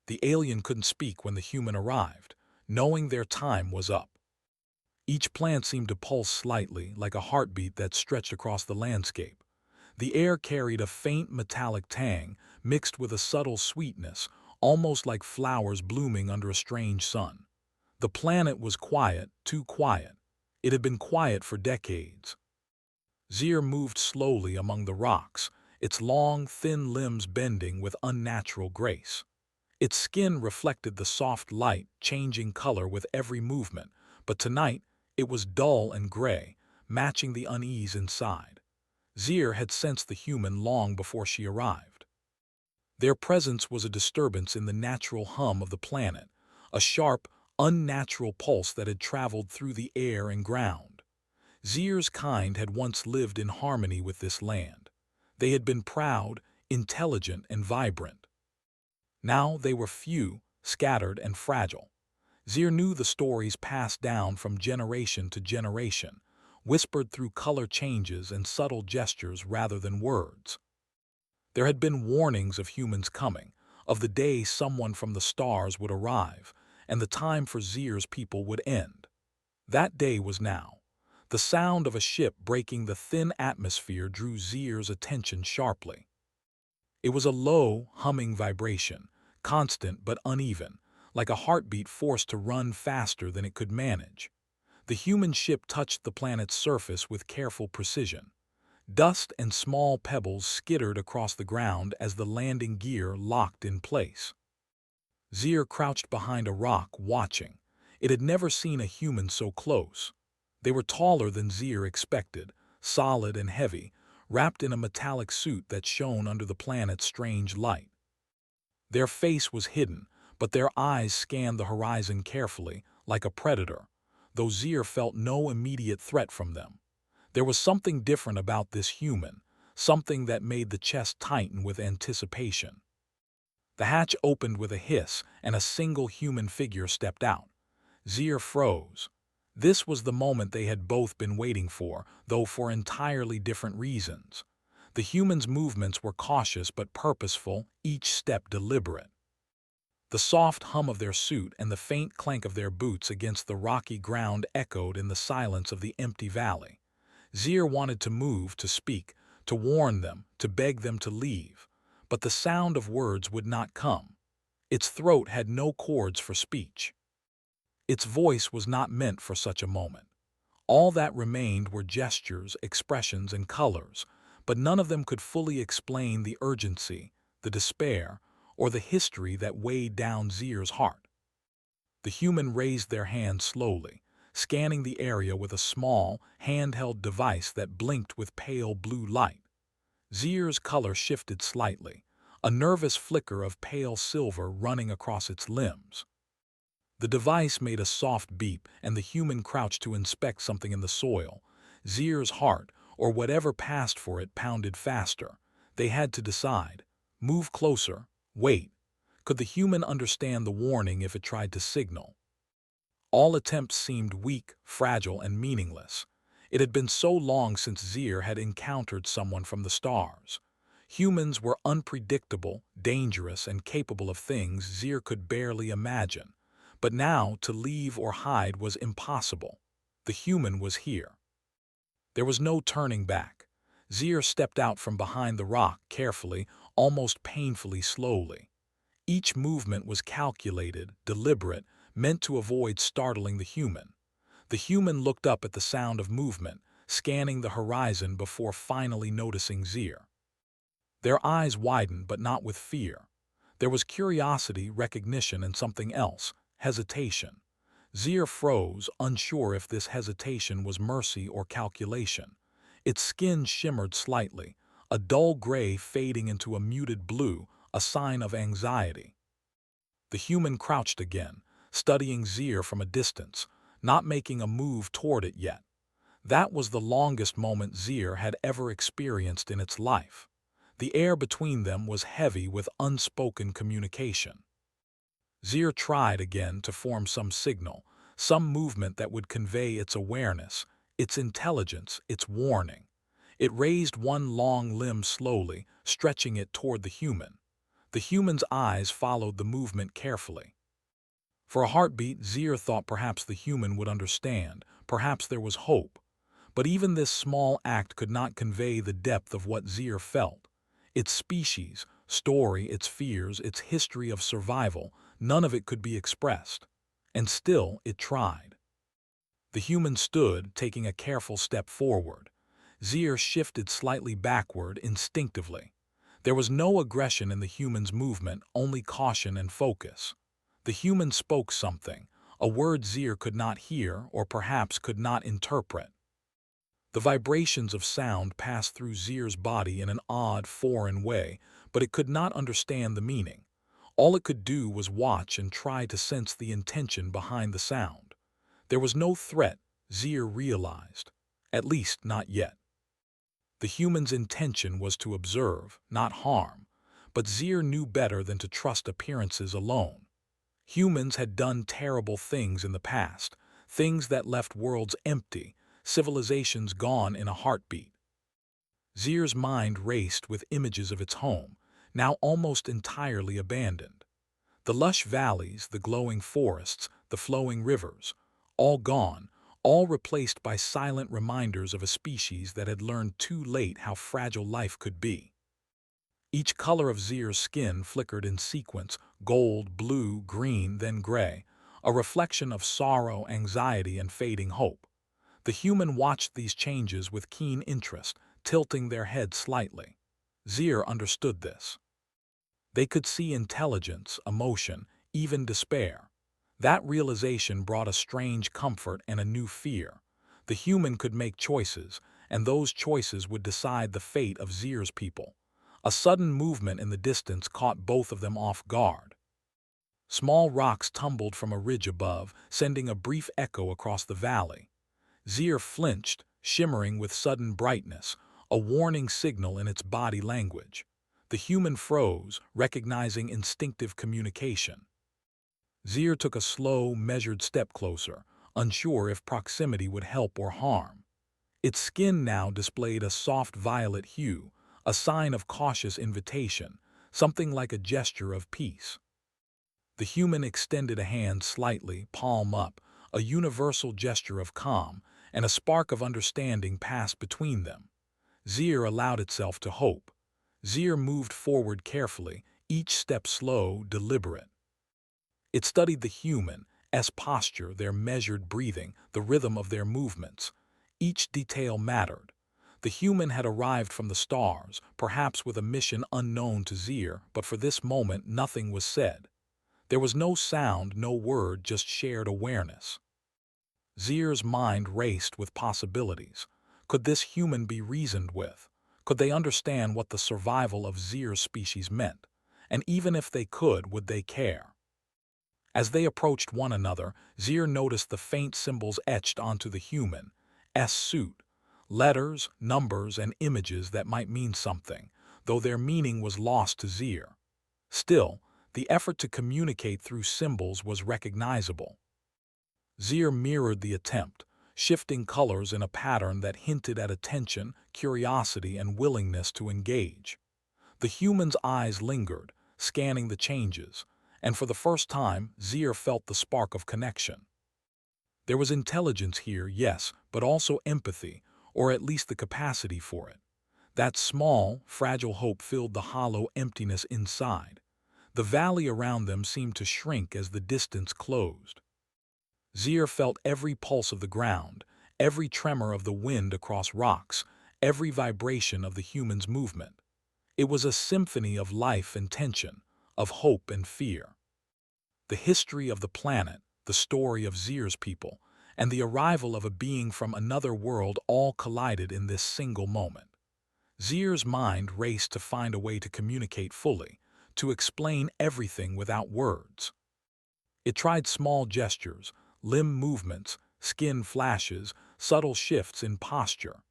The alien couldn't speak when the human arrived, knowing their time was up. Each plant seemed to pulse slightly, like a heartbeat that stretched across the landscape. The air carried a faint metallic tang, mixed with a subtle sweetness, almost like flowers blooming under a strange sun. The planet was quiet, too quiet. It had been quiet for decades. Zir moved slowly among the rocks, its long, thin limbs bending with unnatural grace. Its skin reflected the soft light, changing color with every movement, but tonight it was dull and gray, matching the unease inside. Zir had sensed the human long before she arrived. Their presence was a disturbance in the natural hum of the planet, a sharp, unnatural pulse that had traveled through the air and ground. Zir's kind had once lived in harmony with this land. They had been proud, intelligent, and vibrant. Now they were few, scattered, and fragile. Zir knew the stories passed down from generation to generation, whispered through color changes and subtle gestures rather than words. There had been warnings of humans coming, of the day someone from the stars would arrive, and the time for Zir's people would end. That day was now. The sound of a ship breaking the thin atmosphere drew Zir's attention sharply. It was a low, humming vibration, constant but uneven, like a heartbeat forced to run faster than it could manage. The human ship touched the planet's surface with careful precision. Dust and small pebbles skittered across the ground as the landing gear locked in place. Zir crouched behind a rock, watching. It had never seen a human so close. They were taller than Zir expected, solid and heavy, wrapped in a metallic suit that shone under the planet's strange light. Their face was hidden, but their eyes scanned the horizon carefully, like a predator, though Zir felt no immediate threat from them. There was something different about this human, something that made the chest tighten with anticipation. The hatch opened with a hiss, and a single human figure stepped out. Zir froze. This was the moment they had both been waiting for, though for entirely different reasons. The human's movements were cautious but purposeful, each step deliberate. The soft hum of their suit and the faint clank of their boots against the rocky ground echoed in the silence of the empty valley. Zir wanted to move, to speak, to warn them, to beg them to leave, but the sound of words would not come. Its throat had no cords for speech. Its voice was not meant for such a moment. All that remained were gestures, expressions, and colors, but none of them could fully explain the urgency, the despair, or the history that weighed down Zir's heart. The human raised their hand slowly, scanning the area with a small, handheld device that blinked with pale blue light. Zir's color shifted slightly, a nervous flicker of pale silver running across its limbs. The device made a soft beep, and the human crouched to inspect something in the soil. Zir's heart, or whatever passed for it, pounded faster. They had to decide. Move closer. Wait. Could the human understand the warning if it tried to signal? All attempts seemed weak, fragile, and meaningless. It had been so long since Zir had encountered someone from the stars. Humans were unpredictable, dangerous, and capable of things Zir could barely imagine. But now, to leave or hide was impossible. The human was here. There was no turning back. Zir stepped out from behind the rock carefully, almost painfully slowly. Each movement was calculated, deliberate, meant to avoid startling the human. The human looked up at the sound of movement, scanning the horizon before finally noticing Zir. Their eyes widened, but not with fear. There was curiosity, recognition, and something else. Hesitation. Zir froze, unsure if this hesitation was mercy or calculation. Its skin shimmered slightly, a dull gray fading into a muted blue, a sign of anxiety. The human crouched again, studying Zir from a distance, not making a move toward it yet. That was the longest moment Zir had ever experienced in its life. The air between them was heavy with unspoken communication. Zir tried again to form some signal, some movement that would convey its awareness, its intelligence, its warning. It raised one long limb slowly, stretching it toward the human. The human's eyes followed the movement carefully. For a heartbeat, Zier thought perhaps the human would understand, perhaps there was hope. But even this small act could not convey the depth of what Zier felt. Its species, story, its fears, its history of survival, none of it could be expressed. And still it tried. The human stood, taking a careful step forward. Zier shifted slightly backward instinctively. There was no aggression in the human's movement, only caution and focus. The human spoke something, a word Zier could not hear or perhaps could not interpret. The vibrations of sound passed through Zier's body in an odd, foreign way, but it could not understand the meaning. All it could do was watch and try to sense the intention behind the sound. There was no threat, Zier realized. At least not yet. The human's intention was to observe, not harm, but Zier knew better than to trust appearances alone. Humans had done terrible things in the past, things that left worlds empty, civilizations gone in a heartbeat. Zier's mind raced with images of its home, now almost entirely abandoned. The lush valleys, the glowing forests, the flowing rivers, all gone, all replaced by silent reminders of a species that had learned too late how fragile life could be. Each color of Zier's skin flickered in sequence, gold, blue, green, then gray, a reflection of sorrow, anxiety, and fading hope. The human watched these changes with keen interest, tilting their head slightly. Zier understood this. They could see intelligence, emotion, even despair. That realization brought a strange comfort and a new fear. The human could make choices, and those choices would decide the fate of Zier's people. A sudden movement in the distance caught both of them off guard. Small rocks tumbled from a ridge above, sending a brief echo across the valley. Zier flinched, shimmering with sudden brightness, a warning signal in its body language. The human froze, recognizing instinctive communication. Zier took a slow, measured step closer, unsure if proximity would help or harm. Its skin now displayed a soft violet hue, a sign of cautious invitation, something like a gesture of peace. The human extended a hand slightly, palm up, a universal gesture of calm, and a spark of understanding passed between them. Zier allowed itself to hope. Zier moved forward carefully, each step slow, deliberate. It studied the human's posture, their measured breathing, the rhythm of their movements. Each detail mattered. The human had arrived from the stars, perhaps with a mission unknown to Zier, but for this moment nothing was said. There was no sound, no word, just shared awareness. Zier's mind raced with possibilities. Could this human be reasoned with? Could they understand what the survival of Zier's species meant? And even if they could, would they care? As they approached one another, Zier noticed the faint symbols etched onto the human's suit. Letters, numbers, and images that might mean something, though their meaning was lost to Zier. Still, the effort to communicate through symbols was recognizable. Zier mirrored the attempt, shifting colors in a pattern that hinted at attention, curiosity, and willingness to engage. The human's eyes lingered, scanning the changes, and for the first time, Zier felt the spark of connection. There was intelligence here, yes, but also empathy, or at least the capacity for it. That small, fragile hope filled the hollow emptiness inside. The valley around them seemed to shrink as the distance closed. Zier felt every pulse of the ground, every tremor of the wind across rocks, every vibration of the human's movement. It was a symphony of life and tension, of hope and fear. The history of the planet, the story of Zier's people, and the arrival of a being from another world all collided in this single moment. Zier's mind raced to find a way to communicate fully, to explain everything without words. It tried small gestures, limb movements, skin flashes, subtle shifts in posture.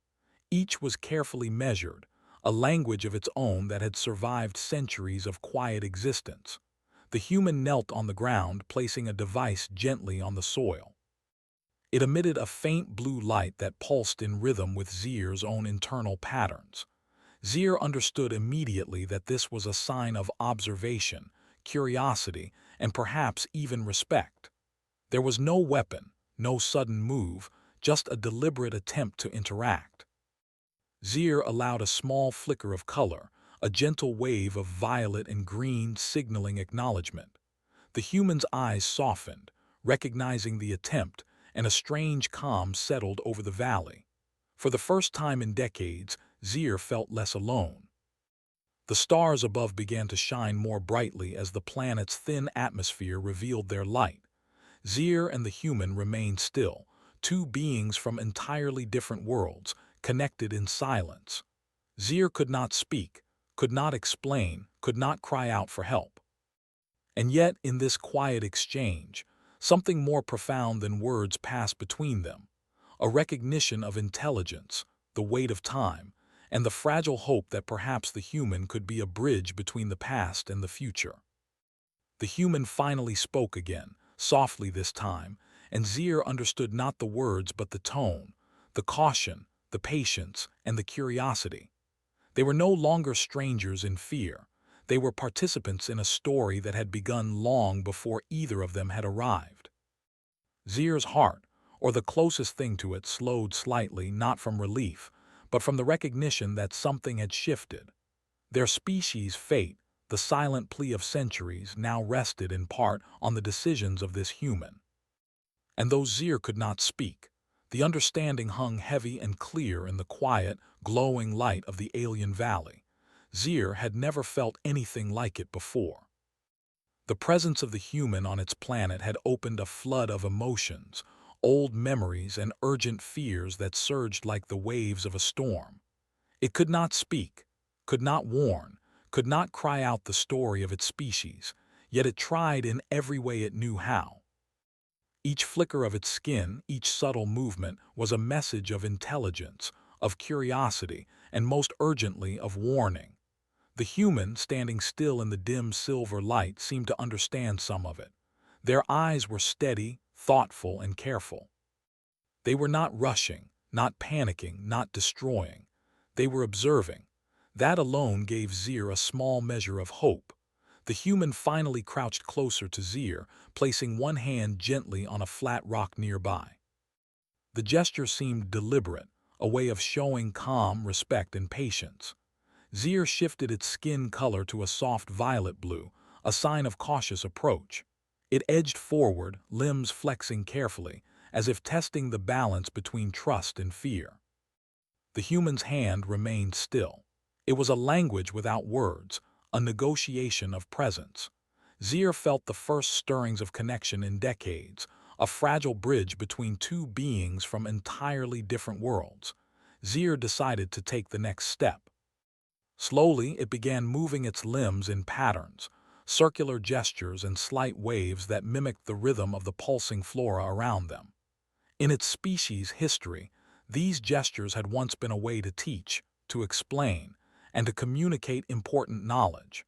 Each was carefully measured, a language of its own that had survived centuries of quiet existence. The human knelt on the ground, placing a device gently on the soil. It emitted a faint blue light that pulsed in rhythm with Zier's own internal patterns. Zir understood immediately that this was a sign of observation, curiosity, and perhaps even respect. There was no weapon, no sudden move, just a deliberate attempt to interact. Zir allowed a small flicker of color, a gentle wave of violet and green signaling acknowledgement. The human's eyes softened, recognizing the attempt, and a strange calm settled over the valley. For the first time in decades, Zir felt less alone. The stars above began to shine more brightly as the planet's thin atmosphere revealed their light. Zir and the human remained still, two beings from entirely different worlds, connected in silence. Zir could not speak, could not explain, could not cry out for help. And yet, in this quiet exchange, something more profound than words passed between them. A recognition of intelligence, the weight of time, and the fragile hope that perhaps the human could be a bridge between the past and the future. The human finally spoke again, softly this time, and Zir understood not the words but the tone, the caution, the patience, and the curiosity. They were no longer strangers in fear. They were participants in a story that had begun long before either of them had arrived. Zir's heart, or the closest thing to it, slowed slightly, not from relief, but from the recognition that something had shifted. Their species' fate, the silent plea of centuries, now rested in part on the decisions of this human. And though Zir could not speak, the understanding hung heavy and clear in the quiet, glowing light of the alien valley. Zir had never felt anything like it before. The presence of the human on its planet had opened a flood of emotions, old memories and urgent fears that surged like the waves of a storm. It could not speak, could not warn, could not cry out the story of its species, yet it tried in every way it knew how. Each flicker of its skin, each subtle movement, was a message of intelligence, of curiosity, and most urgently of warning. The human, standing still in the dim silver light, seemed to understand some of it. Their eyes were steady, thoughtful, and careful. They were not rushing, not panicking, not destroying. They were observing. That alone gave Zir a small measure of hope. The human finally crouched closer to Zir, placing one hand gently on a flat rock nearby. The gesture seemed deliberate, a way of showing calm, respect, and patience. Zir shifted its skin color to a soft violet blue, a sign of cautious approach. It edged forward, limbs flexing carefully, as if testing the balance between trust and fear. The human's hand remained still. It was a language without words, a negotiation of presence. Zir felt the first stirrings of connection in decades, a fragile bridge between two beings from entirely different worlds. Zir decided to take the next step. Slowly, it began moving its limbs in patterns, circular gestures and slight waves that mimicked the rhythm of the pulsing flora around them. In its species' history, these gestures had once been a way to teach, to explain, and to communicate important knowledge.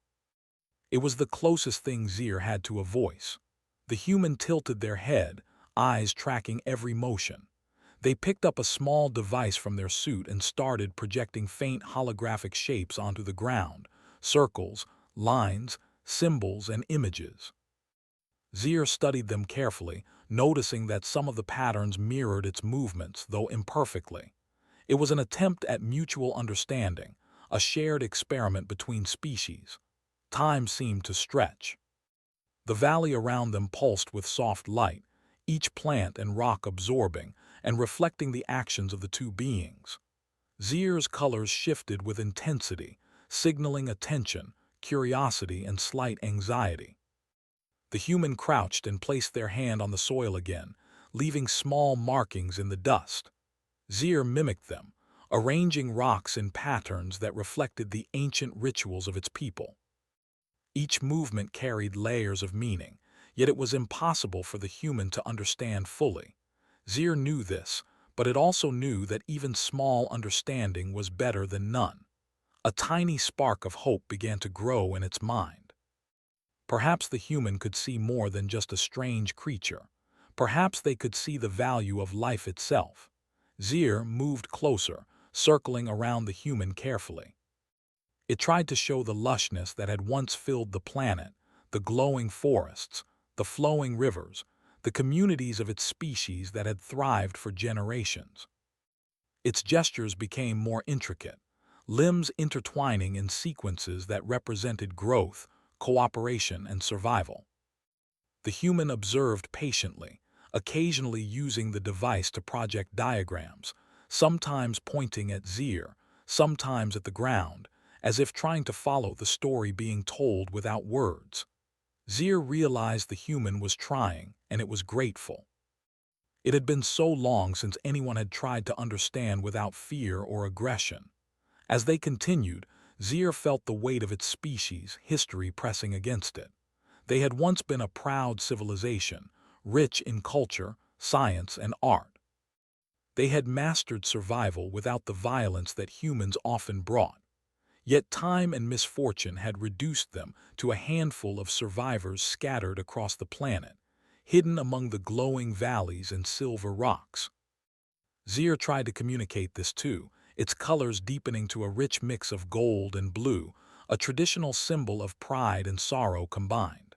It was the closest thing Zir had to a voice. The human tilted their head, eyes tracking every motion. They picked up a small device from their suit and started projecting faint holographic shapes onto the ground, circles, lines, symbols, and images. Zir studied them carefully, noticing that some of the patterns mirrored its movements, though imperfectly. It was an attempt at mutual understanding, a shared experiment between species. Time seemed to stretch. The valley around them pulsed with soft light, each plant and rock absorbing and reflecting the actions of the two beings. Zir's colors shifted with intensity, signaling attention, curiosity, and slight anxiety. The human crouched and placed their hand on the soil again, leaving small markings in the dust. Zir mimicked them, arranging rocks in patterns that reflected the ancient rituals of its people. Each movement carried layers of meaning, yet it was impossible for the human to understand fully. Zir knew this, but it also knew that even small understanding was better than none. A tiny spark of hope began to grow in its mind. Perhaps the human could see more than just a strange creature. Perhaps they could see the value of life itself. Zir moved closer, circling around the human carefully. It tried to show the lushness that had once filled the planet, the glowing forests, the flowing rivers, the communities of its species that had thrived for generations. Its gestures became more intricate, limbs intertwining in sequences that represented growth, cooperation, and survival. The human observed patiently, occasionally using the device to project diagrams, sometimes pointing at Zir, sometimes at the ground, as if trying to follow the story being told without words. Zir realized the human was trying, and it was grateful. It had been so long since anyone had tried to understand without fear or aggression. As they continued, Zir felt the weight of its species, history pressing against it. They had once been a proud civilization, rich in culture, science, and art. They had mastered survival without the violence that humans often brought. Yet time and misfortune had reduced them to a handful of survivors scattered across the planet, hidden among the glowing valleys and silver rocks. Zir tried to communicate this too, its colors deepening to a rich mix of gold and blue, a traditional symbol of pride and sorrow combined.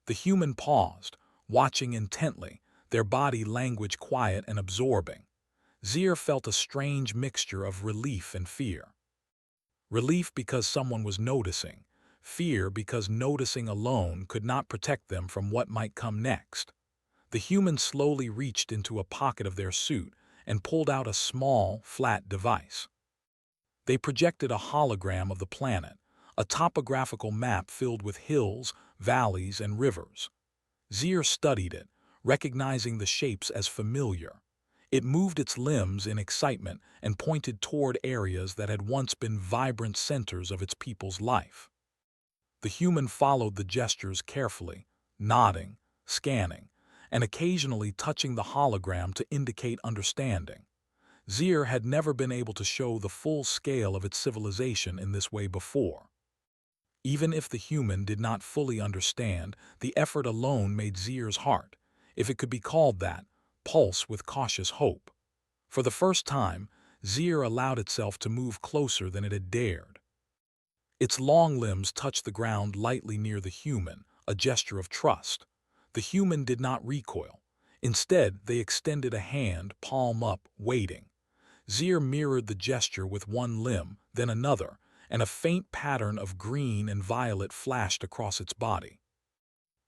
The human paused, watching intently, their body language quiet and absorbing. Zir felt a strange mixture of relief and fear. Relief because someone was noticing, fear because noticing alone could not protect them from what might come next. The human slowly reached into a pocket of their suit and pulled out a small, flat device. They projected a hologram of the planet, a topographical map filled with hills, valleys, and rivers. Zir studied it, recognizing the shapes as familiar. It moved its limbs in excitement and pointed toward areas that had once been vibrant centers of its people's life. The human followed the gestures carefully, nodding, scanning, and occasionally touching the hologram to indicate understanding. Zir had never been able to show the full scale of its civilization in this way before. Even if the human did not fully understand, the effort alone made Zir's heart, if it could be called that, pulse with cautious hope. For the first time, Zir allowed itself to move closer than it had dared. Its long limbs touched the ground lightly near the human, a gesture of trust. The human did not recoil. Instead, they extended a hand, palm up, waiting. Zir mirrored the gesture with one limb, then another, and a faint pattern of green and violet flashed across its body.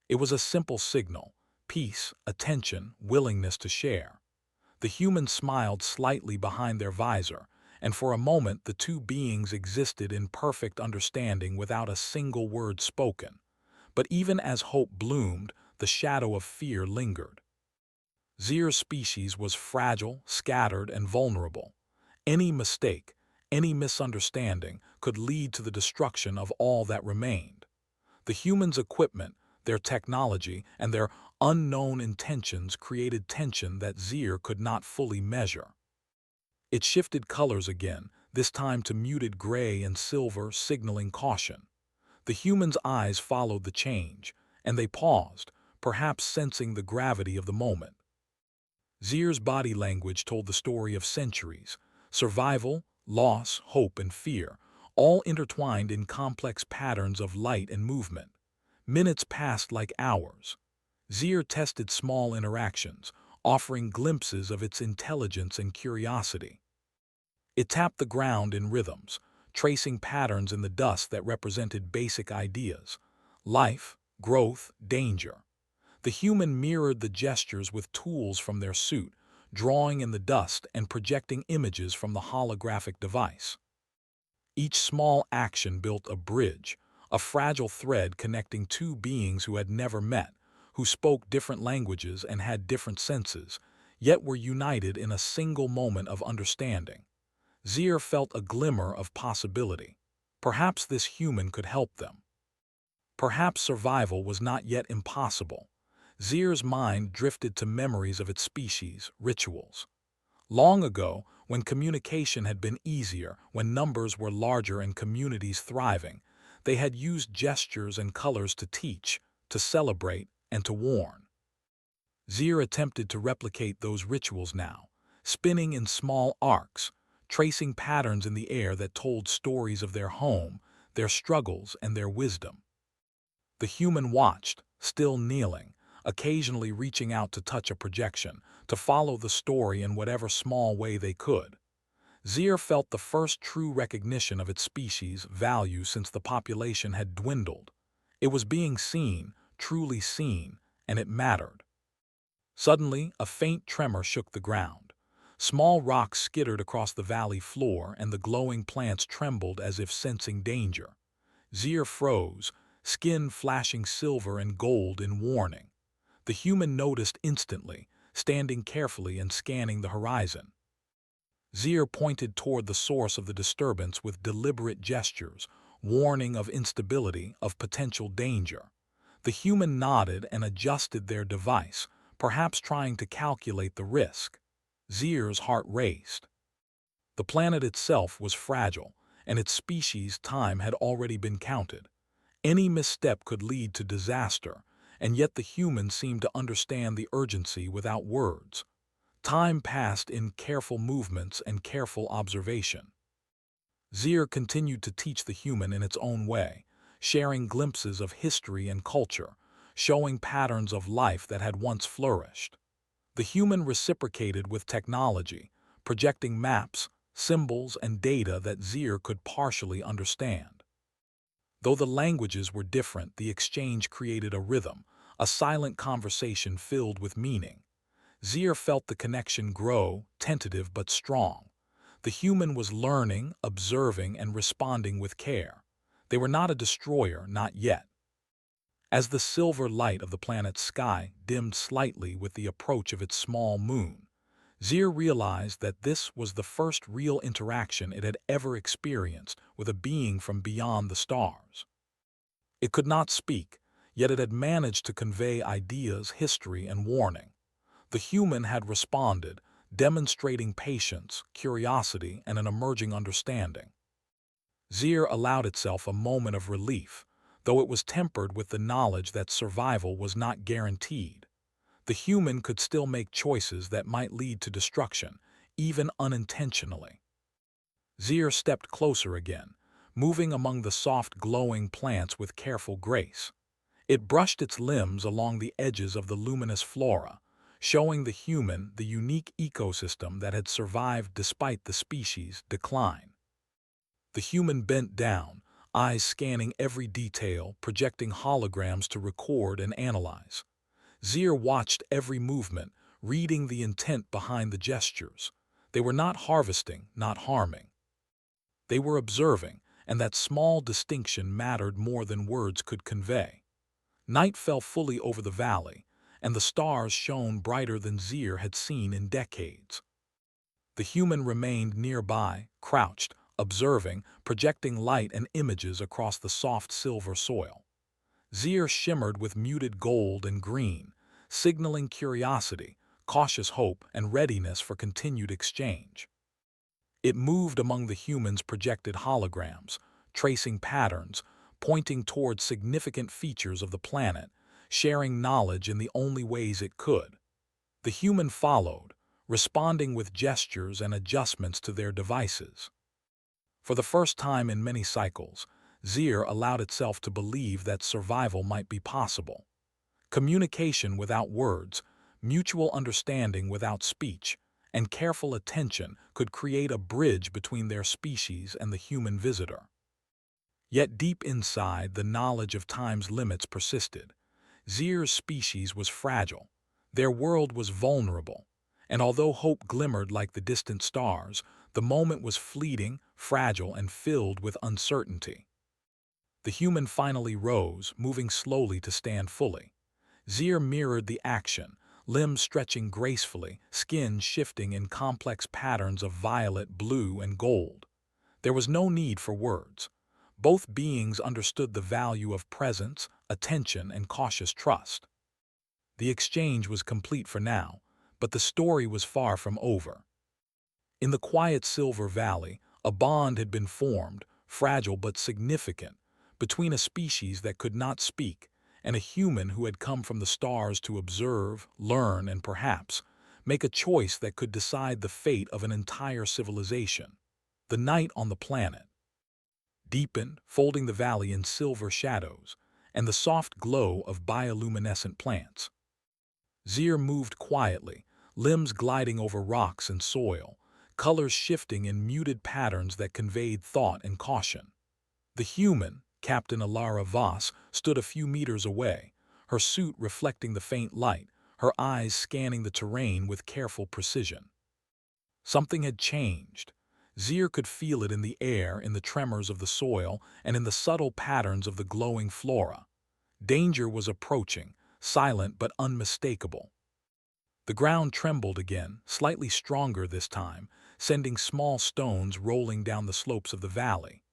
It was a simple signal: peace, attention, willingness to share. The human smiled slightly behind their visor, and for a moment the two beings existed in perfect understanding without a single word spoken. But even as hope bloomed, the shadow of fear lingered. Zir's species was fragile, scattered, and vulnerable. Any mistake, any misunderstanding could lead to the destruction of all that remained. The humans' equipment, their technology, and their unknown intentions created tension that Zir could not fully measure. It shifted colors again, this time to muted gray and silver, signaling caution. The humans' eyes followed the change, and they paused, perhaps sensing the gravity of the moment. Zir's body language told the story of centuries: survival, loss, hope, and fear, all intertwined in complex patterns of light and movement. Minutes passed like hours. Zir tested small interactions, offering glimpses of its intelligence and curiosity. It tapped the ground in rhythms, tracing patterns in the dust that represented basic ideas: life, growth, danger. The human mirrored the gestures with tools from their suit, drawing in the dust and projecting images from the holographic device. Each small action built a bridge, a fragile thread connecting two beings who had never met, who spoke different languages and had different senses, yet were united in a single moment of understanding. Zir felt a glimmer of possibility. Perhaps this human could help them. Perhaps survival was not yet impossible. Zir's mind drifted to memories of its species, rituals. Long ago, when communication had been easier, when numbers were larger and communities thriving, they had used gestures and colors to teach, to celebrate, and to warn. Zir attempted to replicate those rituals now, spinning in small arcs, tracing patterns in the air that told stories of their home, their struggles, and their wisdom. The human watched, still kneeling, occasionally reaching out to touch a projection, to follow the story in whatever small way they could. Zir felt the first true recognition of its species' value since the population had dwindled. It was being seen, truly seen, and it mattered. Suddenly, a faint tremor shook the ground. Small rocks skittered across the valley floor, and the glowing plants trembled as if sensing danger. Zir froze, skin flashing silver and gold in warning. The human noticed instantly, standing carefully and scanning the horizon. Zir pointed toward the source of the disturbance with deliberate gestures, warning of instability, of potential danger. The human nodded and adjusted their device, perhaps trying to calculate the risk. Zir's heart raced. The planet itself was fragile, and its species' time had already been counted. Any misstep could lead to disaster, and yet the human seemed to understand the urgency without words. Time passed in careful movements and careful observation. Zir continued to teach the human in its own way, sharing glimpses of history and culture, showing patterns of life that had once flourished. The human reciprocated with technology, projecting maps, symbols, and data that Zir could partially understand. Though the languages were different, the exchange created a rhythm, a silent conversation filled with meaning. Zir felt the connection grow, tentative but strong. The human was learning, observing, and responding with care. They were not a destroyer, not yet. As the silver light of the planet's sky dimmed slightly with the approach of its small moon, Zir realized that this was the first real interaction it had ever experienced with a being from beyond the stars. It could not speak, yet it had managed to convey ideas, history, and warning. The human had responded, demonstrating patience, curiosity, and an emerging understanding. Zir allowed itself a moment of relief, though it was tempered with the knowledge that survival was not guaranteed. The human could still make choices that might lead to destruction, even unintentionally. Zir stepped closer again, moving among the soft glowing plants with careful grace. It brushed its limbs along the edges of the luminous flora, showing the human the unique ecosystem that had survived despite the species' decline. The human bent down, eyes scanning every detail, projecting holograms to record and analyze. Zir watched every movement, reading the intent behind the gestures. They were not harvesting, not harming. They were observing, and that small distinction mattered more than words could convey. Night fell fully over the valley, and the stars shone brighter than Zir had seen in decades. The human remained nearby, crouched, observing, projecting light and images across the soft silver soil. Zir shimmered with muted gold and green, signaling curiosity, cautious hope, and readiness for continued exchange. It moved among the humans' projected holograms, tracing patterns, pointing toward significant features of the planet, sharing knowledge in the only ways it could. The human followed, responding with gestures and adjustments to their devices. For the first time in many cycles, Zir allowed itself to believe that survival might be possible. Communication without words, mutual understanding without speech, and careful attention could create a bridge between their species and the human visitor. Yet deep inside, the knowledge of time's limits persisted. Zir's species was fragile. Their world was vulnerable. And although hope glimmered like the distant stars, the moment was fleeting, fragile, and filled with uncertainty. The human finally rose, moving slowly to stand fully. Zir mirrored the action, limbs stretching gracefully, skin shifting in complex patterns of violet, blue, and gold. There was no need for words. Both beings understood the value of presence, attention, and cautious trust. The exchange was complete for now, but the story was far from over. In the quiet Silver Valley, a bond had been formed, fragile but significant, between a species that could not speak and a human who had come from the stars to observe, learn, and perhaps make a choice that could decide the fate of an entire civilization. The night on the planet. deepened, folding the valley in silver shadows, and the soft glow of bioluminescent plants. Zir moved quietly, limbs gliding over rocks and soil, colors shifting in muted patterns that conveyed thought and caution. The human, Captain Alara Voss, stood a few meters away, her suit reflecting the faint light, her eyes scanning the terrain with careful precision. Something had changed. Zir could feel it in the air, in the tremors of the soil, and in the subtle patterns of the glowing flora. Danger was approaching, silent but unmistakable. The ground trembled again, slightly stronger this time, sending small stones rolling down the slopes of the valley.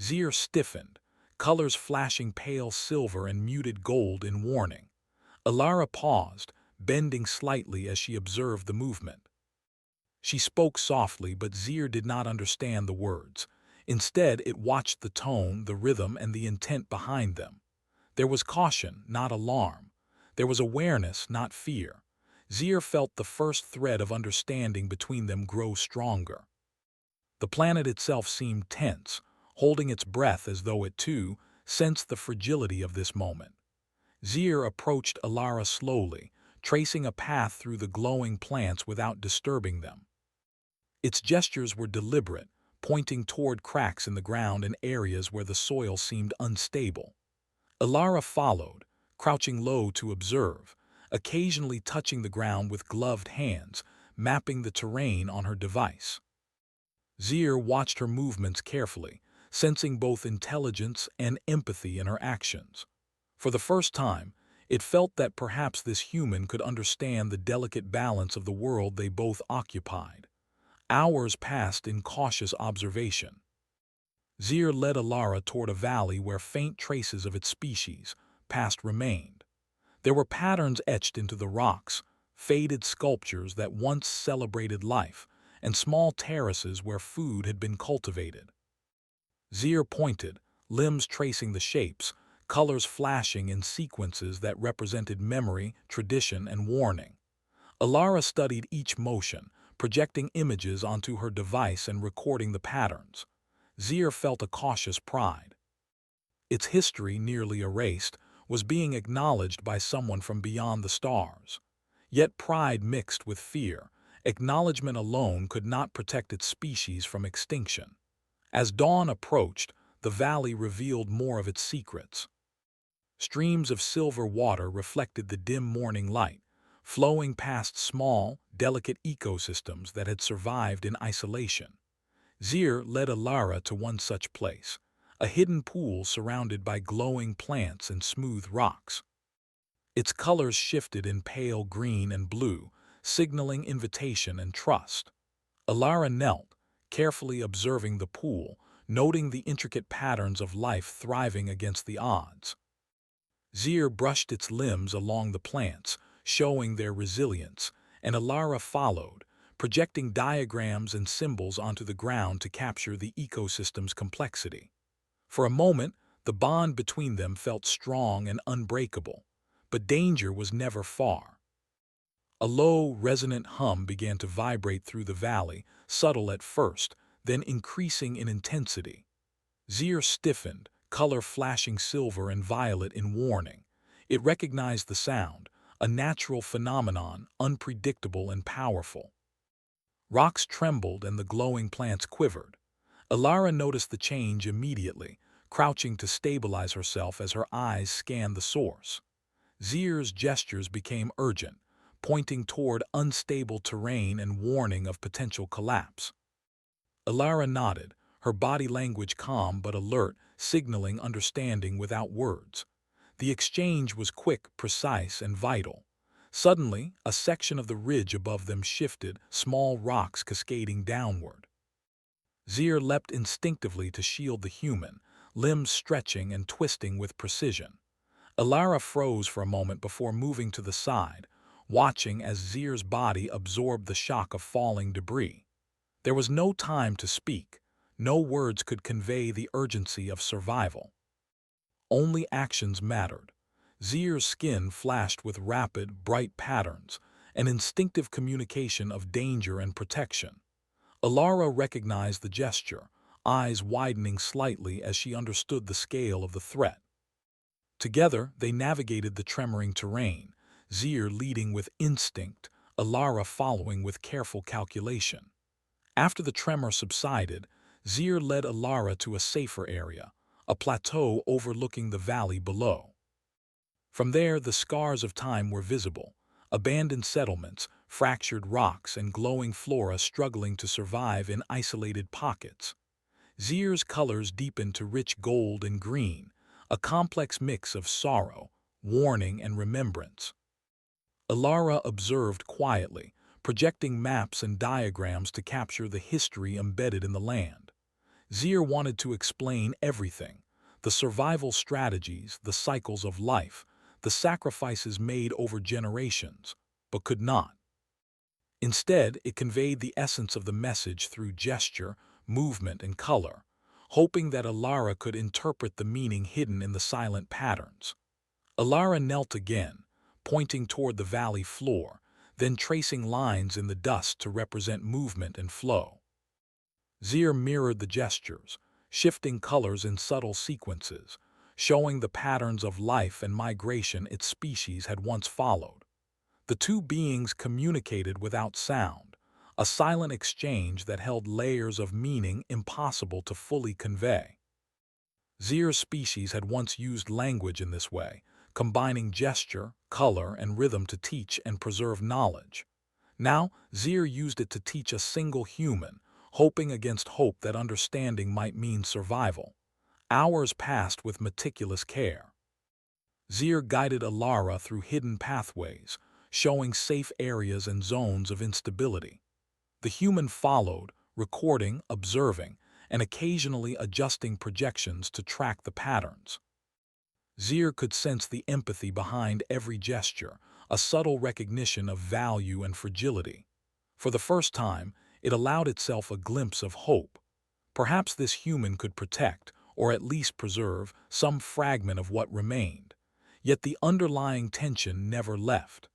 Zir stiffened, colors flashing pale silver and muted gold in warning. Alara paused, bending slightly as she observed the movement. She spoke softly, but Zir did not understand the words. Instead, it watched the tone, the rhythm, and the intent behind them. There was caution, not alarm. There was awareness, not fear. Zir felt the first thread of understanding between them grow stronger. The planet itself seemed tense, holding its breath as though it, too, sensed the fragility of this moment. Zir approached Alara slowly, tracing a path through the glowing plants without disturbing them. Its gestures were deliberate, pointing toward cracks in the ground and areas where the soil seemed unstable. Alara followed, crouching low to observe, occasionally touching the ground with gloved hands, mapping the terrain on her device. Zir watched her movements carefully, sensing both intelligence and empathy in her actions. For the first time, it felt that perhaps this human could understand the delicate balance of the world they both occupied. Hours passed in cautious observation. Zir led Alara toward a valley where faint traces of its species, past remained. There were patterns etched into the rocks, faded sculptures that once celebrated life, and small terraces where food had been cultivated. Zir pointed, limbs tracing the shapes, colors flashing in sequences that represented memory, tradition, and warning. Alara studied each motion, projecting images onto her device and recording the patterns. Zir felt a cautious pride. Its history, nearly erased, was being acknowledged by someone from beyond the stars. Yet pride mixed with fear. Acknowledgement alone could not protect its species from extinction. As dawn approached, the valley revealed more of its secrets. Streams of silver water reflected the dim morning light, flowing past small, delicate ecosystems that had survived in isolation. Zir led Alara to one such place, a hidden pool surrounded by glowing plants and smooth rocks. Its colors shifted in pale green and blue, signaling invitation and trust. Alara knelt, carefully observing the pool, noting the intricate patterns of life thriving against the odds. Zir brushed its limbs along the plants, showing their resilience, and Alara followed, projecting diagrams and symbols onto the ground to capture the ecosystem's complexity. For a moment, the bond between them felt strong and unbreakable, but danger was never far. A low, resonant hum began to vibrate through the valley, subtle at first, then increasing in intensity. Zir stiffened, color flashing silver and violet in warning. It recognized the sound, a natural phenomenon, unpredictable and powerful. Rocks trembled and the glowing plants quivered. Alara noticed the change immediately, crouching to stabilize herself as her eyes scanned the source. Zir's gestures became urgent, pointing toward unstable terrain and warning of potential collapse. Alara nodded, her body language calm but alert, signaling understanding without words. The exchange was quick, precise, and vital. Suddenly, a section of the ridge above them shifted, small rocks cascading downward. Zir leapt instinctively to shield the human, limbs stretching and twisting with precision. Alara froze for a moment before moving to the side, watching as Zir's body absorbed the shock of falling debris. There was no time to speak. No words could convey the urgency of survival. Only actions mattered. Zir's skin flashed with rapid, bright patterns, an instinctive communication of danger and protection. Alara recognized the gesture, eyes widening slightly as she understood the scale of the threat. Together, they navigated the tremoring terrain, Zir leading with instinct, Alara following with careful calculation. After the tremor subsided, Zir led Alara to a safer area, a plateau overlooking the valley below. From there, the scars of time were visible, abandoned settlements, fractured rocks, and glowing flora struggling to survive in isolated pockets. Zir's colors deepened to rich gold and green, a complex mix of sorrow, warning, and remembrance. Alara observed quietly, projecting maps and diagrams to capture the history embedded in the land. Zir wanted to explain everything: the survival strategies, the cycles of life, the sacrifices made over generations, but could not. Instead, it conveyed the essence of the message through gesture, movement, and color, hoping that Alara could interpret the meaning hidden in the silent patterns. Alara knelt again, pointing toward the valley floor, then tracing lines in the dust to represent movement and flow. Zir mirrored the gestures, shifting colors in subtle sequences, showing the patterns of life and migration its species had once followed. The two beings communicated without sound, a silent exchange that held layers of meaning impossible to fully convey. Zir's species had once used language in this way, combining gesture, color, and rhythm to teach and preserve knowledge. Now, Zir used it to teach a single human, hoping against hope that understanding might mean survival. Hours passed with meticulous care. Zir guided Alara through hidden pathways, showing safe areas and zones of instability. The human followed, recording, observing, and occasionally adjusting projections to track the patterns. Zir could sense the empathy behind every gesture, a subtle recognition of value and fragility. For the first time, it allowed itself a glimpse of hope. Perhaps this human could protect, or at least preserve, some fragment of what remained. Yet the underlying tension never left.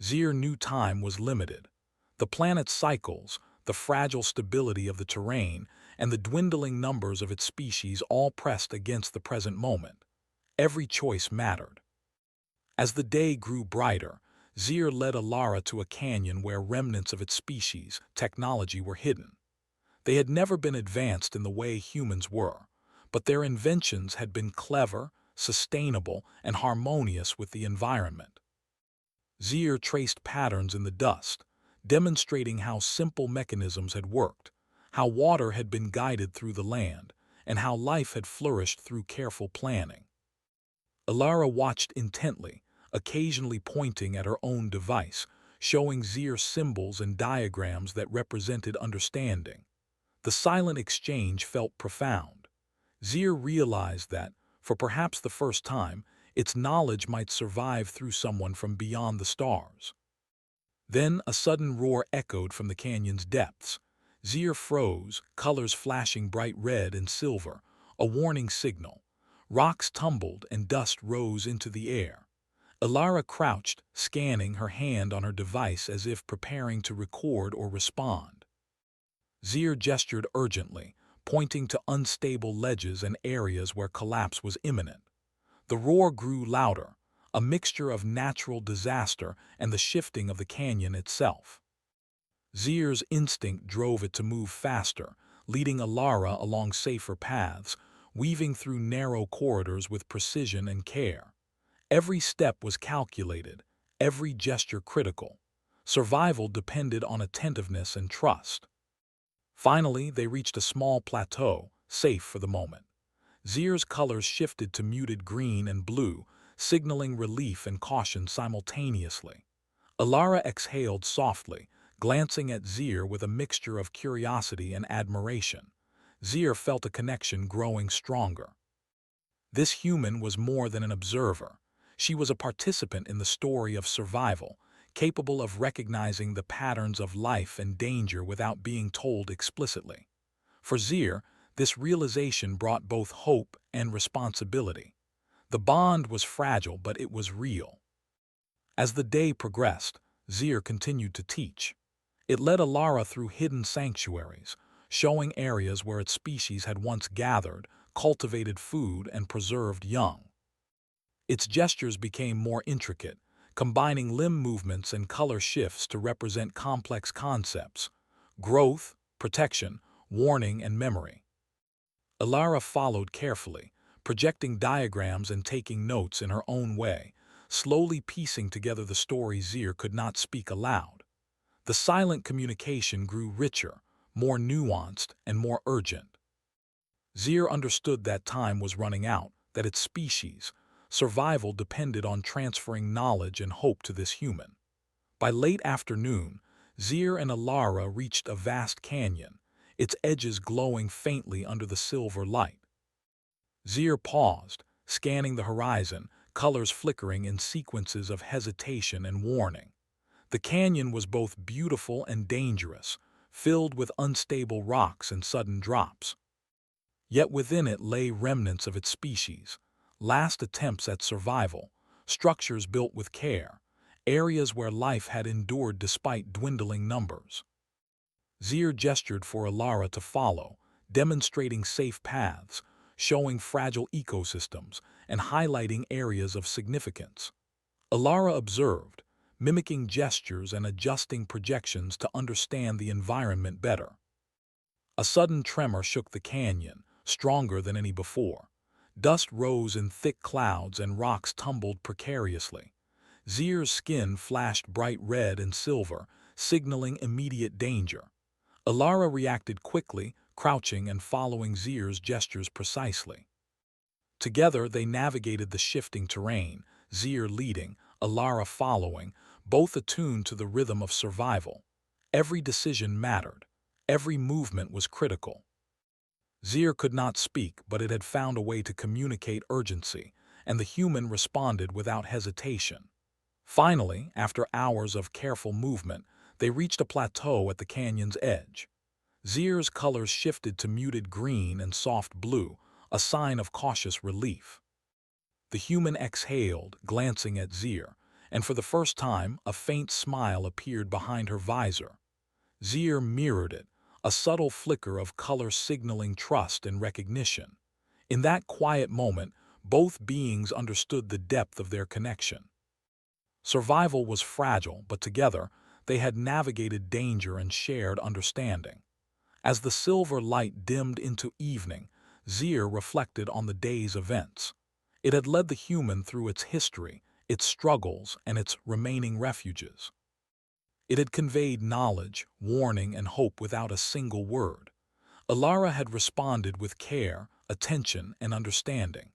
Zir knew time was limited. The planet's cycles, the fragile stability of the terrain, and the dwindling numbers of its species all pressed against the present moment. Every choice mattered. As the day grew brighter, Zir led Alara to a canyon where remnants of its species, technology, were hidden. They had never been advanced in the way humans were, but their inventions had been clever, sustainable, and harmonious with the environment. Zir traced patterns in the dust, demonstrating how simple mechanisms had worked, how water had been guided through the land, and how life had flourished through careful planning. Alara watched intently, occasionally pointing at her own device, showing Zir symbols and diagrams that represented understanding. The silent exchange felt profound. Zir realized that, for perhaps the first time, its knowledge might survive through someone from beyond the stars. Then a sudden roar echoed from the canyon's depths. Zir froze, colors flashing bright red and silver, a warning signal. Rocks tumbled and dust rose into the air. Alara crouched, scanning, her hand on her device as if preparing to record or respond. Zir gestured urgently, pointing to unstable ledges and areas where collapse was imminent. The roar grew louder, a mixture of natural disaster and the shifting of the canyon itself. Zir's instinct drove it to move faster, leading Alara along safer paths, weaving through narrow corridors with precision and care. Every step was calculated, every gesture critical. Survival depended on attentiveness and trust. Finally, they reached a small plateau, safe for the moment. Zir's colors shifted to muted green and blue, signaling relief and caution simultaneously. Alara exhaled softly, glancing at Zir with a mixture of curiosity and admiration. Zir felt a connection growing stronger. This human was more than an observer. She was a participant in the story of survival, capable of recognizing the patterns of life and danger without being told explicitly. For Zir, this realization brought both hope and responsibility. The bond was fragile, but it was real. As the day progressed, Zir continued to teach. It led Alara through hidden sanctuaries, showing areas where its species had once gathered, cultivated food, and preserved young. Its gestures became more intricate, combining limb movements and color shifts to represent complex concepts: growth, protection, warning, and memory. Alara followed carefully, projecting diagrams and taking notes in her own way, slowly piecing together the story Zir could not speak aloud. The silent communication grew richer, more nuanced, and more urgent. Zir understood that time was running out, that its species, survival, depended on transferring knowledge and hope to this human. By late afternoon, Zir and Alara reached a vast canyon, its edges glowing faintly under the silver light. Zir paused, scanning the horizon, colors flickering in sequences of hesitation and warning. The canyon was both beautiful and dangerous, filled with unstable rocks and sudden drops. Yet within it lay remnants of its species, last attempts at survival, structures built with care, areas where life had endured despite dwindling numbers. Zir gestured for Alara to follow, demonstrating safe paths, showing fragile ecosystems, and highlighting areas of significance. Alara observed, mimicking gestures and adjusting projections to understand the environment better. A sudden tremor shook the canyon, stronger than any before. Dust rose in thick clouds and rocks tumbled precariously. Zir's skin flashed bright red and silver, signaling immediate danger. Alara reacted quickly, crouching and following Zir's gestures precisely. Together they navigated the shifting terrain, Zir leading, Alara following, both attuned to the rhythm of survival. Every decision mattered. Every movement was critical. Zir could not speak, but it had found a way to communicate urgency, and the human responded without hesitation. Finally, after hours of careful movement, they reached a plateau at the canyon's edge. Zir's colors shifted to muted green and soft blue, a sign of cautious relief. The human exhaled, glancing at Zir, and for the first time a faint smile appeared behind her visor. Zir mirrored it, a subtle flicker of color signaling trust and recognition. In that quiet moment, both beings understood the depth of their connection. Survival was fragile, but together, they had navigated danger and shared understanding. As the silver light dimmed into evening, Zir reflected on the day's events. It had led the human through its history, its struggles, and its remaining refuges. It had conveyed knowledge, warning, and hope without a single word. Alara had responded with care, attention, and understanding.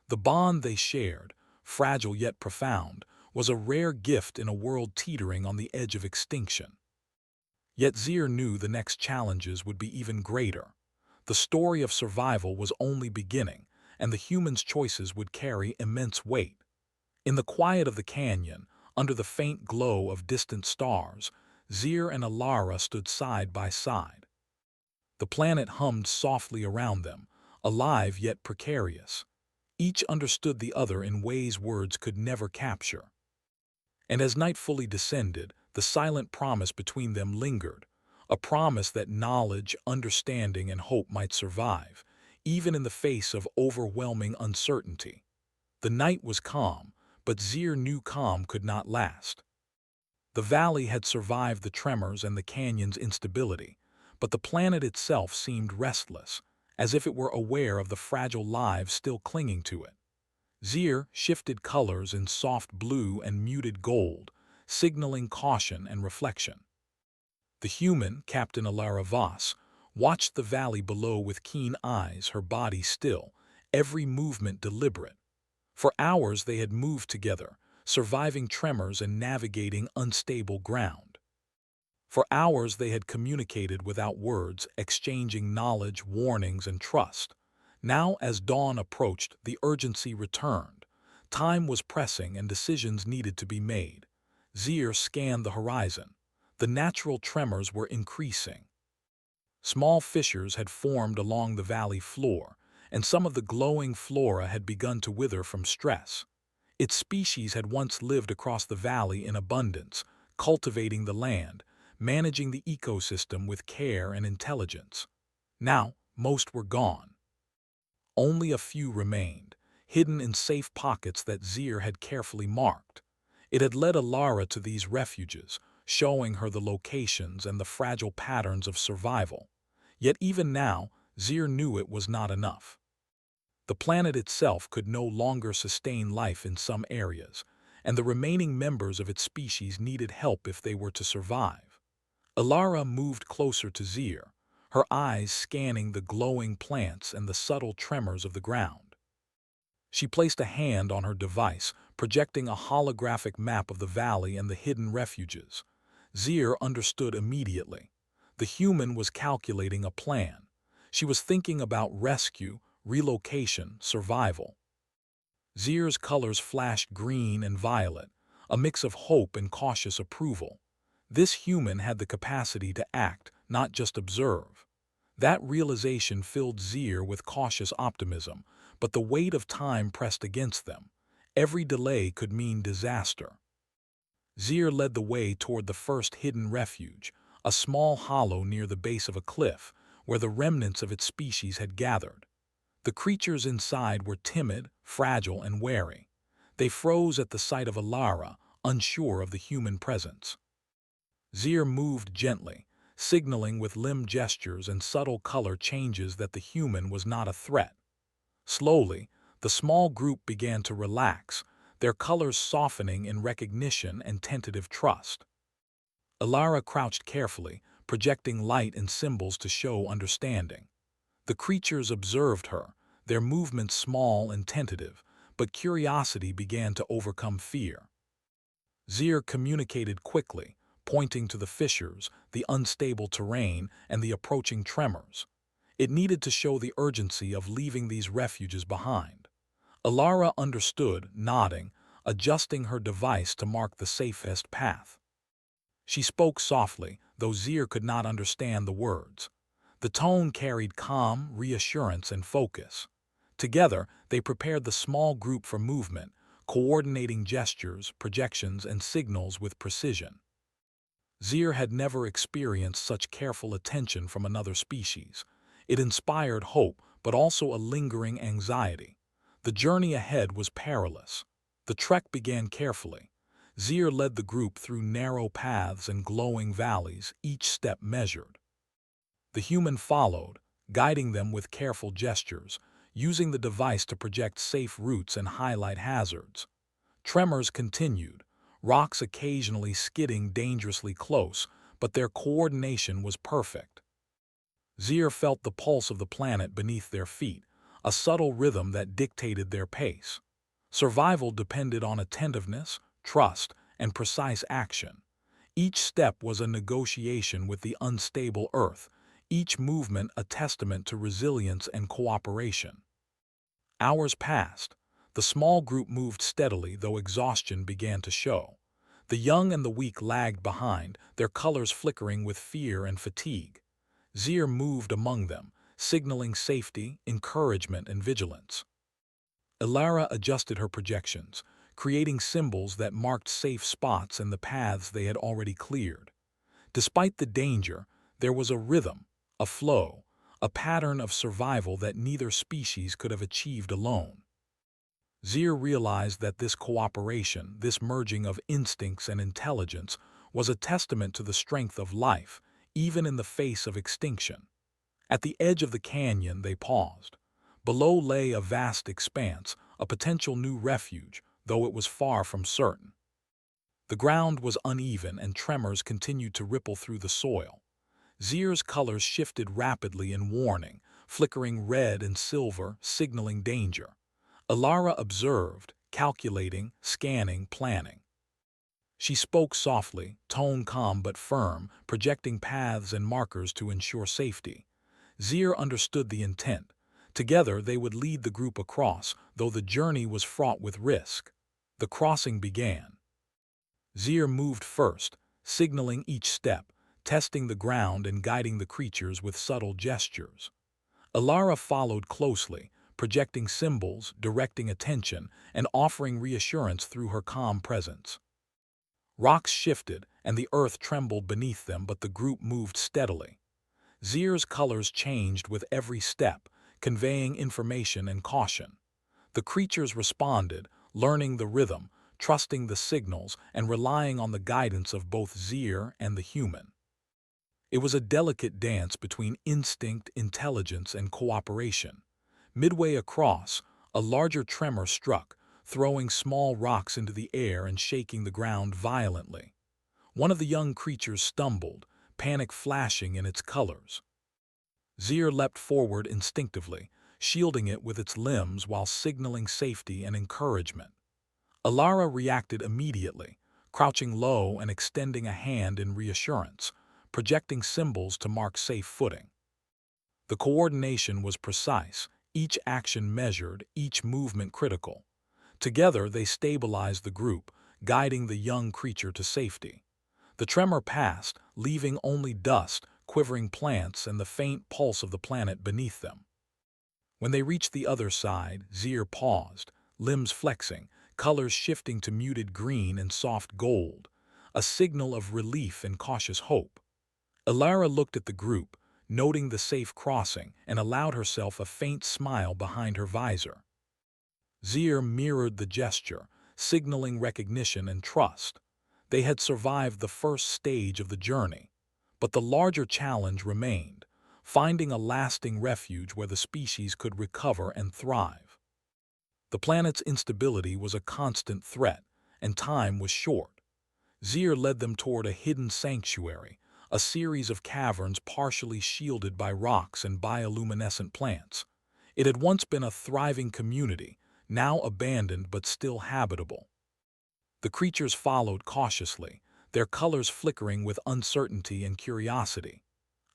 The bond they shared, fragile yet profound, was a rare gift in a world teetering on the edge of extinction. Yet Zir knew the next challenges would be even greater. The story of survival was only beginning, and the human's choices would carry immense weight. In the quiet of the canyon, under the faint glow of distant stars, Zir and Alara stood side by side. The planet hummed softly around them, alive yet precarious. Each understood the other in ways words could never capture. And as night fully descended, the silent promise between them lingered, a promise that knowledge, understanding, and hope might survive, even in the face of overwhelming uncertainty. The night was calm, but Zir knew calm could not last. The valley had survived the tremors and the canyon's instability, but the planet itself seemed restless, as if it were aware of the fragile lives still clinging to it. Zir shifted colors in soft blue and muted gold, signaling caution and reflection. The human, Captain Alara Voss, watched the valley below with keen eyes, her body still, every movement deliberate. For hours they had moved together, surviving tremors and navigating unstable ground. For hours they had communicated without words, exchanging knowledge, warnings, and trust. Now, as dawn approached, the urgency returned. Time was pressing and decisions needed to be made. Zir scanned the horizon. The natural tremors were increasing. Small fissures had formed along the valley floor, and some of the glowing flora had begun to wither from stress. Its species had once lived across the valley in abundance, cultivating the land, managing the ecosystem with care and intelligence. Now, most were gone. Only a few remained, hidden in safe pockets that Zir had carefully marked. It had led Alara to these refuges, showing her the locations and the fragile patterns of survival. Yet even now, Zir knew it was not enough. The planet itself could no longer sustain life in some areas, and the remaining members of its species needed help if they were to survive. Alara moved closer to Zir, her eyes scanning the glowing plants and the subtle tremors of the ground. She placed a hand on her device, projecting a holographic map of the valley and the hidden refuges. Zir understood immediately. The human was calculating a plan. She was thinking about rescue, relocation, survival. Zir's colors flashed green and violet, a mix of hope and cautious approval. This human had the capacity to act, not just observe. That realization filled Zir with cautious optimism, but the weight of time pressed against them. Every delay could mean disaster. Zir led the way toward the first hidden refuge, a small hollow near the base of a cliff, where the remnants of its species had gathered. The creatures inside were timid, fragile, and wary. They froze at the sight of Alara, unsure of the human presence. Zir moved gently, signaling with limb gestures and subtle color changes that the human was not a threat. Slowly, the small group began to relax, their colors softening in recognition and tentative trust. Alara crouched carefully, projecting light and symbols to show understanding. The creatures observed her, their movements small and tentative, but curiosity began to overcome fear. Zir communicated quickly, pointing to the fissures, the unstable terrain, and the approaching tremors. It needed to show the urgency of leaving these refuges behind. Alara understood, nodding, adjusting her device to mark the safest path. She spoke softly, though Zir could not understand the words. The tone carried calm, reassurance, and focus. Together, they prepared the small group for movement, coordinating gestures, projections, and signals with precision. Zir had never experienced such careful attention from another species. It inspired hope, but also a lingering anxiety. The journey ahead was perilous. The trek began carefully. Zir led the group through narrow paths and glowing valleys, each step measured. The human followed, guiding them with careful gestures, using the device to project safe routes and highlight hazards. Tremors continued, rocks occasionally skidding dangerously close, but their coordination was perfect. Zir felt the pulse of the planet beneath their feet, a subtle rhythm that dictated their pace. Survival depended on attentiveness, trust, and precise action. Each step was a negotiation with the unstable Earth, each movement a testament to resilience and cooperation. Hours passed. The small group moved steadily, though exhaustion began to show. The young and the weak lagged behind, their colors flickering with fear and fatigue. Zir moved among them, signaling safety, encouragement, and vigilance. Alara adjusted her projections, creating symbols that marked safe spots in the paths they had already cleared. Despite the danger, there was a rhythm, a flow, a pattern of survival that neither species could have achieved alone. Zir realized that this cooperation, this merging of instincts and intelligence, was a testament to the strength of life, even in the face of extinction. At the edge of the canyon, they paused. Below lay a vast expanse, a potential new refuge, though it was far from certain. The ground was uneven and tremors continued to ripple through the soil. Zir's colors shifted rapidly in warning, flickering red and silver, signaling danger. Alara observed, calculating, scanning, planning. She spoke softly, tone calm but firm, projecting paths and markers to ensure safety. Zir understood the intent. Together they would lead the group across, though the journey was fraught with risk. The crossing began. Zir moved first, signaling each step, testing the ground and guiding the creatures with subtle gestures. Alara followed closely, projecting symbols, directing attention, and offering reassurance through her calm presence. Rocks shifted, and the earth trembled beneath them, but the group moved steadily. Zier's colors changed with every step, conveying information and caution. The creatures responded, learning the rhythm, trusting the signals, and relying on the guidance of both Zier and the human. It was a delicate dance between instinct, intelligence, and cooperation. Midway across, a larger tremor struck, throwing small rocks into the air and shaking the ground violently. One of the young creatures stumbled, panic flashing in its colors. Zier leapt forward instinctively, shielding it with its limbs while signaling safety and encouragement. Alara reacted immediately, crouching low and extending a hand in reassurance, projecting symbols to mark safe footing. The coordination was precise, each action measured, each movement critical. Together they stabilized the group, guiding the young creature to safety. The tremor passed, leaving only dust, quivering plants, and the faint pulse of the planet beneath them. When they reached the other side, Zier paused, limbs flexing, colors shifting to muted green and soft gold, a signal of relief and cautious hope. Alara looked at the group, noting the safe crossing, and allowed herself a faint smile behind her visor. Zier mirrored the gesture, signaling recognition and trust. They had survived the first stage of the journey, but the larger challenge remained, finding a lasting refuge where the species could recover and thrive. The planet's instability was a constant threat, and time was short. Zier led them toward a hidden sanctuary, a series of caverns partially shielded by rocks and bioluminescent plants. It had once been a thriving community, now abandoned but still habitable. The creatures followed cautiously, their colors flickering with uncertainty and curiosity.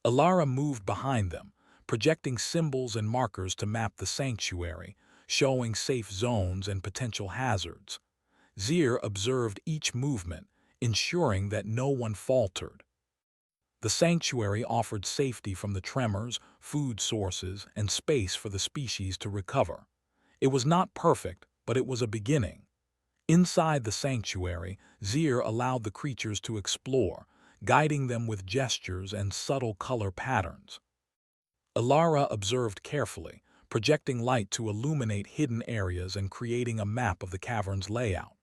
Alara moved behind them, projecting symbols and markers to map the sanctuary, showing safe zones and potential hazards. Zier observed each movement, ensuring that no one faltered. The sanctuary offered safety from the tremors, food sources, and space for the species to recover. It was not perfect, but it was a beginning. Inside the sanctuary, Zier allowed the creatures to explore, guiding them with gestures and subtle color patterns. Alara observed carefully, projecting light to illuminate hidden areas and creating a map of the cavern's layout.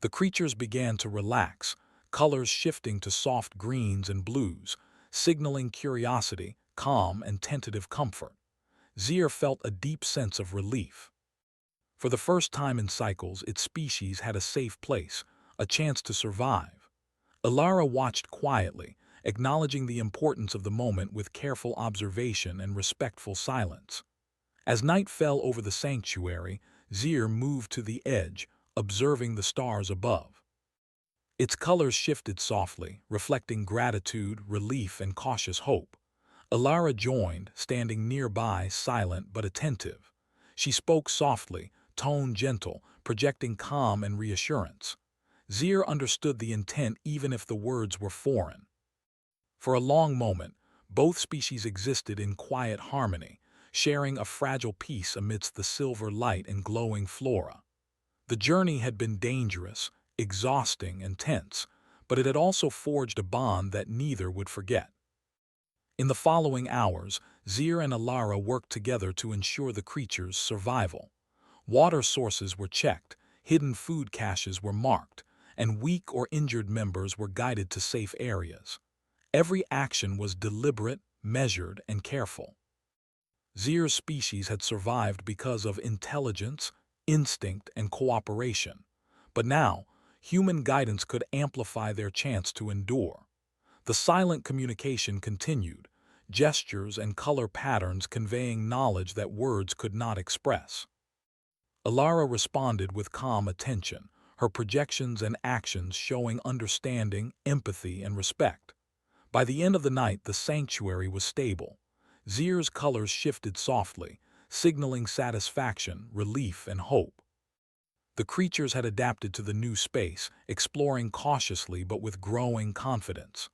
The creatures began to relax, colors shifting to soft greens and blues, signaling curiosity, calm, and tentative comfort. Zier felt a deep sense of relief. For the first time in cycles, its species had a safe place, a chance to survive. Alara watched quietly, acknowledging the importance of the moment with careful observation and respectful silence. As night fell over the sanctuary, Zier moved to the edge, observing the stars above. Its colors shifted softly, reflecting gratitude, relief, and cautious hope. Alara joined, standing nearby, silent but attentive. She spoke softly, tone gentle, projecting calm and reassurance. Zier understood the intent even if the words were foreign. For a long moment, both species existed in quiet harmony, sharing a fragile peace amidst the silver light and glowing flora. The journey had been dangerous, exhausting, and tense, but it had also forged a bond that neither would forget. In the following hours, Zier and Alara worked together to ensure the creatures' survival. Water sources were checked, hidden food caches were marked, and weak or injured members were guided to safe areas. Every action was deliberate, measured, and careful. Zier's species had survived because of intelligence, instinct, and cooperation. But now, human guidance could amplify their chance to endure. The silent communication continued, gestures and color patterns conveying knowledge that words could not express. Alara responded with calm attention, her projections and actions showing understanding, empathy, and respect. By the end of the night, the sanctuary was stable. Zier's colors shifted softly, signaling satisfaction, relief, and hope. The creatures had adapted to the new space, exploring cautiously but with growing confidence.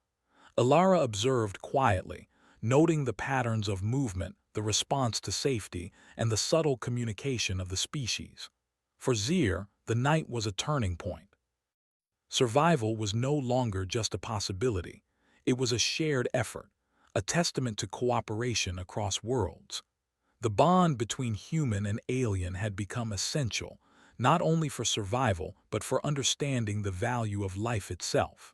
Alara observed quietly, noting the patterns of movement, the response to safety, and the subtle communication of the species. For Zier, the night was a turning point. Survival was no longer just a possibility. It was a shared effort, a testament to cooperation across worlds. The bond between human and alien had become essential, not only for survival but for understanding the value of life itself.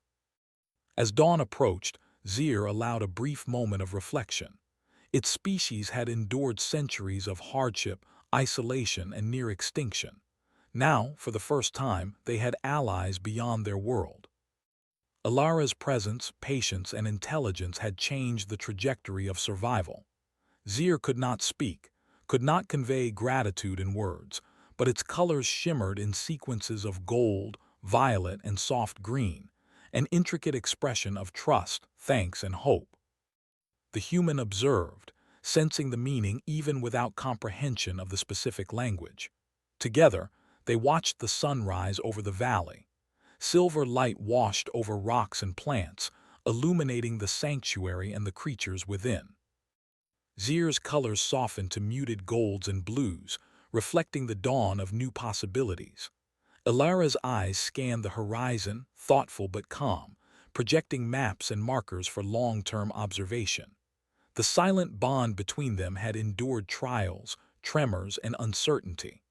As dawn approached, Zir allowed a brief moment of reflection. Its species had endured centuries of hardship, isolation, and near extinction. Now, for the first time, they had allies beyond their world. Alara's presence, patience, and intelligence had changed the trajectory of survival. Zir could not speak, could not convey gratitude in words, but its colors shimmered in sequences of gold, violet, and soft green, an intricate expression of trust, thanks, and hope. The human observed, sensing the meaning even without comprehension of the specific language. Together, they watched the sun rise over the valley. Silver light washed over rocks and plants, illuminating the sanctuary and the creatures within. Zir's colors softened to muted golds and blues, reflecting the dawn of new possibilities. Alara's eyes scanned the horizon, thoughtful but calm, projecting maps and markers for long-term observation. The silent bond between them had endured trials, tremors, and uncertainty.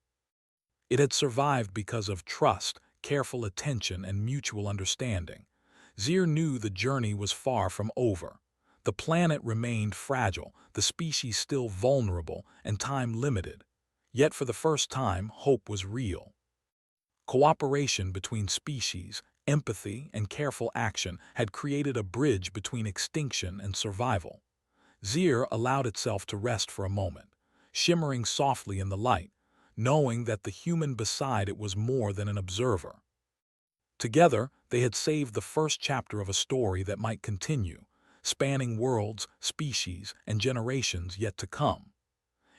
It had survived because of trust, careful attention, and mutual understanding. Zir knew the journey was far from over. The planet remained fragile, the species still vulnerable, and time limited. Yet for the first time, hope was real. Cooperation between species, empathy, and careful action had created a bridge between extinction and survival. Zir allowed itself to rest for a moment, shimmering softly in the light, knowing that the human beside it was more than an observer. Together, they had saved the first chapter of a story that might continue, spanning worlds, species, and generations yet to come.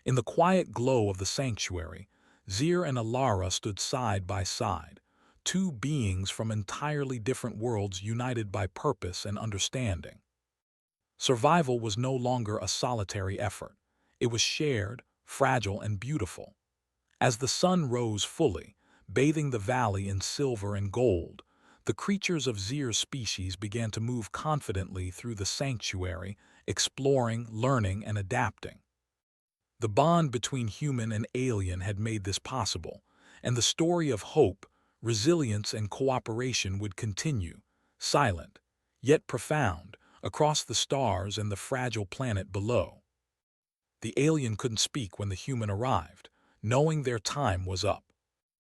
In the quiet glow of the sanctuary, Zir and Alara stood side by side, two beings from entirely different worlds united by purpose and understanding. Survival was no longer a solitary effort. It was shared, fragile, and beautiful. As the sun rose fully, bathing the valley in silver and gold, the creatures of Zir's species began to move confidently through the sanctuary, exploring, learning, and adapting. The bond between human and alien had made this possible, and the story of hope, resilience, and cooperation would continue, silent, yet profound, across the stars and the fragile planet below. The alien couldn't speak when the human arrived, knowing their time was up.